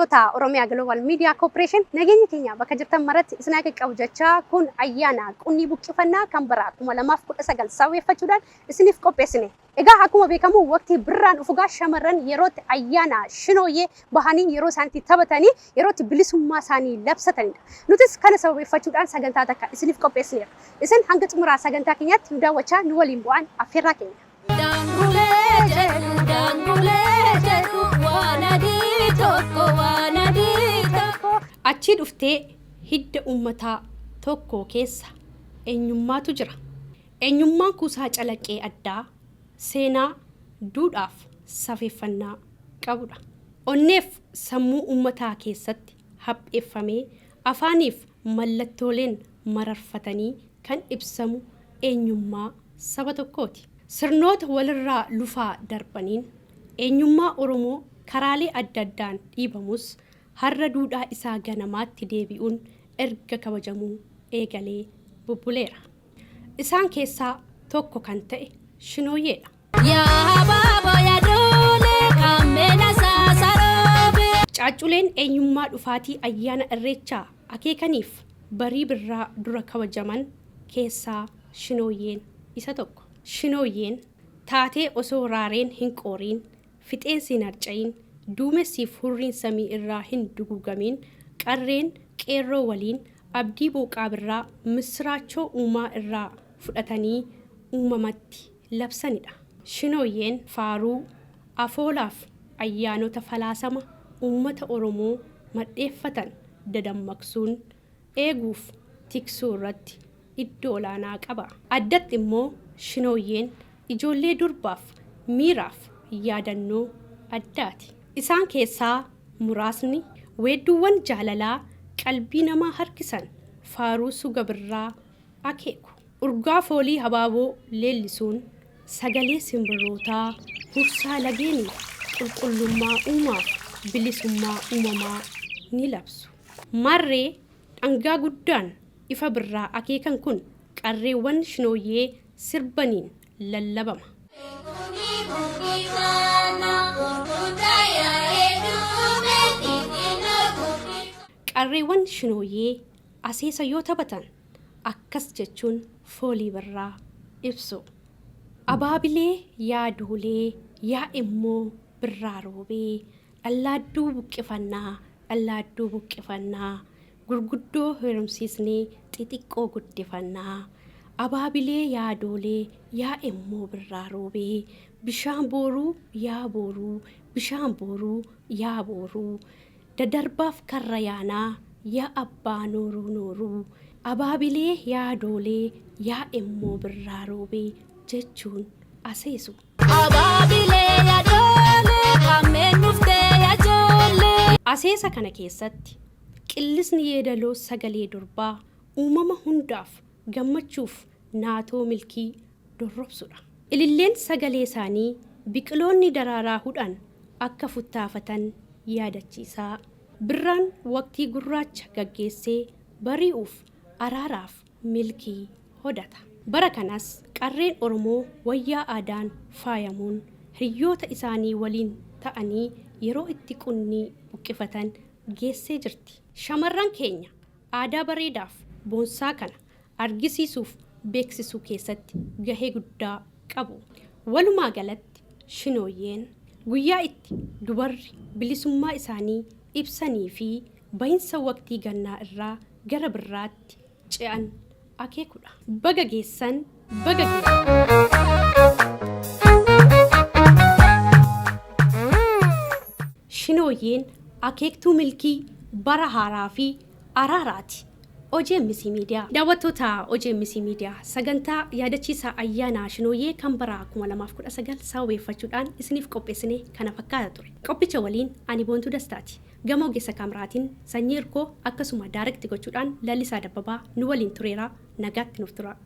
daawwattoota Oromiyaa Global Media Corporation nageenya keenya bakka jirtan maratti isin akka qabjachaa kun ayyaana qunnii buqqifannaa kan bara 2019 saawweeffachuudhaan isiniif qopheessine. Egaa akkuma beekamu waqtii birraan dhufugaa shamarran yerootti ayyaana shinooyyee bahanii yeroo isaaniitti taphatanii yerootti bilisummaa isaanii labsatanidha. Nutis kana sababeeffachuudhaan sagantaa takka isiniif qopheessineera. Isin hanga xumuraa sagantaa keenyaatti nu daawwachaa nu waliin bu'aan affeerraa keenya. Achi dhuftee hidda uummataa tokko keessa eenyummaatu jira. Eenyummaan kuusaa calaqqee addaa seenaa duudhaaf safeeffannaa qabudha. Onneef sammuu uummataa keessatti hapheeffamee afaaniif mallattooleen mararfatanii kan ibsamu eenyummaa saba tokkooti. Sirnoota walirraa lufaa darbaniin eenyummaa Oromoo karaalee adda addaan dhiibamus har'a duudhaa isaa ganamaatti deebi'uun erga kabajamuu eegalee bubbuleera. Isaan keessaa tokko kan ta'e shinooyyeedha. Caacculeen eenyummaa dhufaatii ayyaana irreechaa akeekaniif barii birraa dura kabajaman keessaa shinooyyeen isa tokko. Shinooyyeen taatee osoo raareen hin qooriin fixeensi hin harca'iin duumessiif hurriin samii irraa hin duguugamiin qarreen qeerroo waliin abdii booqaa birraa misiraachoo uumaa irraa fudhatanii uumamatti labsanidha. Shinooyyeen faaruu afoolaaf ayyaanota falaasama uummata Oromoo madheeffatan dadammaqsuun eeguuf tiksuu irratti iddoo olaanaa qaba. Addatti immoo shinooyyeen ijoollee durbaaf miiraaf yaadannoo addaati. Isaan keessaa muraasni weedduuwwan jaalalaa qalbii namaa harkisan faaruu suga birraa akeeku. Urgaa foolii habaaboo leellisuun sagalee simbirrootaa hursaa lageenii qulqullummaa uumaaf bilisummaa uumamaa ni labsu. Marree dhangaa guddaan ifa birraa akeekan kun qarreewwan shinooyyee sirbaniin lallabama. Qarreewwan shinooyyee aseesa yoo taphatan akkas jechuun foolii birraa ibsu. Abaabilee yaa duulee yaa immoo birraa roobee dhallaadduu buqqifannaa gurguddoo heerumsiisnee xixiqqoo guddifannaa. Abaabilee yaa duulee yaa immoo birraa roobee bishaan booruu yaa booruu dadarbaaf karra yaanaa yaa abbaa nooruu abaabilee yaa duulee yaa immoo birraa roobee jechuun aseesu. Aseesa kana keessatti qillisni yeedaloo sagalee durbaa uumama hundaaf gammachuuf naatoo milkii dorrobsudha. Ililleen sagalee isaanii biqiloonni daraaraa hudhan akka futtaafatan yaadachiisaa. Birraan waqtii gurraacha gaggeessee bari'uuf araaraaf milkii hodhata. Bara kanas qarreen Oromoo wayyaa aadaan faayamuun hiriyoota isaanii waliin ta'anii yeroo itti qunnii buqqifatan geessee jirti. Shamarran keenya aadaa bareedaaf boonsaa kana argisiisuuf beeksisuu keessatti gahee guddaa qabu. Walumaa galatti shinooyyeen guyyaa itti dubarri bilisummaa isaanii ibsanii fi bahinsa waqtii gannaa irraa gara birraatti ce'an akeekudha. Baga geessan baga geessan. Shinooyyeen akeektuu milkii bara haaraa fi araaraati. OGMC Media. Daawwattoota OGMC Media sagantaa yaadachiisaa ayyaana shinooyyee kan bara 2019 saawweeffachuudhaan isiniif qopheessine kana fakkaata ture. Qophicha waliin ani Boontuu Dastaati. Gama ogeessa kaameraatiin sanyii hirkoo akkasuma daarekti gochuudhaan lallisaa dabbabaa nu waliin tureera. Nagaatti nuuf tura.